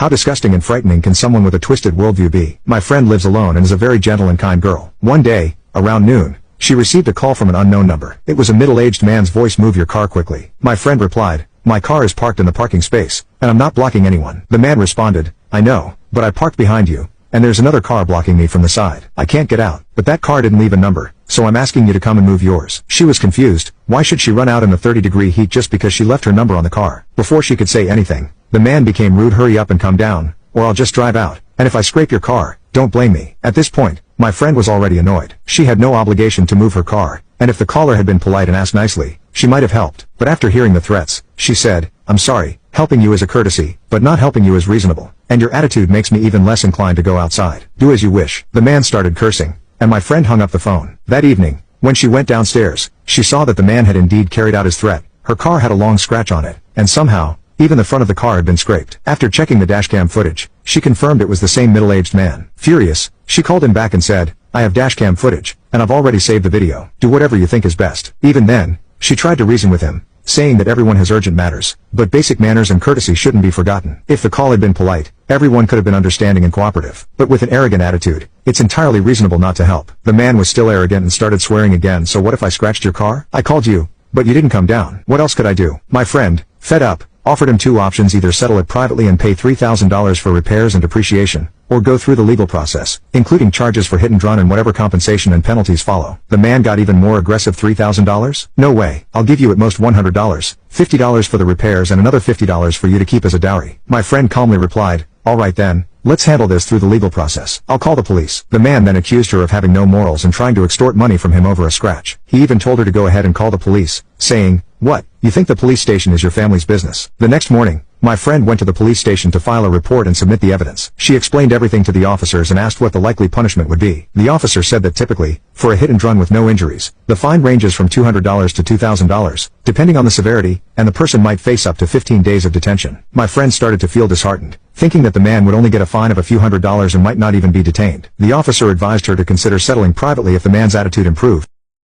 How disgusting and frightening can someone with a twisted worldview be? My friend lives alone and is a very gentle and kind girl. One day, around noon, she received a call from an unknown number. It was a middle-aged man's voice. Move your car quickly. My friend replied, my car is parked in the parking space, and I'm not blocking anyone. The man responded, I know, but I parked behind you, and there's another car blocking me from the side. I can't get out, but that car didn't leave a number, so I'm asking you to come and move yours. She was confused. Why should she run out in the 30-degree heat just because she left her number on the car? Before she could say anything, the man became rude. Hurry up and come down, or I'll just drive out, and if I scrape your car, don't blame me. At this point, my friend was already annoyed. She had no obligation to move her car, and if the caller had been polite and asked nicely, she might have helped. But after hearing the threats, she said, I'm sorry, helping you is a courtesy, but not helping you is reasonable, and your attitude makes me even less inclined to go outside. Do as you wish. The man started cursing, and my friend hung up the phone. That evening, when she went downstairs, she saw that the man had indeed carried out his threat. Her car had a long scratch on it, and somehow, even the front of the car had been scraped. After checking the dashcam footage, she confirmed it was the same middle-aged man. Furious, she called him back and said, I have dashcam footage, and I've already saved the video. Do whatever you think is best. Even then, she tried to reason with him, saying that everyone has urgent matters, but basic manners and courtesy shouldn't be forgotten. If the call had been polite, everyone could have been understanding and cooperative. But with an arrogant attitude, it's entirely reasonable not to help. The man was still arrogant and started swearing again. So what if I scratched your car? I called you, but you didn't come down. What else could I do? My friend, fed up, offered him two options: either settle it privately and pay $3,000 for repairs and depreciation, or go through the legal process, including charges for hit and run and whatever compensation and penalties follow. The man got even more aggressive. $3,000? No way. I'll give you at most $100, $50 for the repairs and another $50 for you to keep as a dowry. My friend calmly replied, all right then, let's handle this through the legal process. I'll call the police. The man then accused her of having no morals and trying to extort money from him over a scratch. He even told her to go ahead and call the police, saying, what, you think the police station is your family's business? The next morning, my friend went to the police station to file a report and submit the evidence. She explained everything to the officers and asked what the likely punishment would be. The officer said that typically, for a hit and run with no injuries, the fine ranges from $200 to $2,000, depending on the severity, and the person might face up to 15 days of detention. My friend started to feel disheartened, thinking that the man would only get a fine of a few $100s and might not even be detained. The officer advised her to consider settling privately if the man's attitude improved.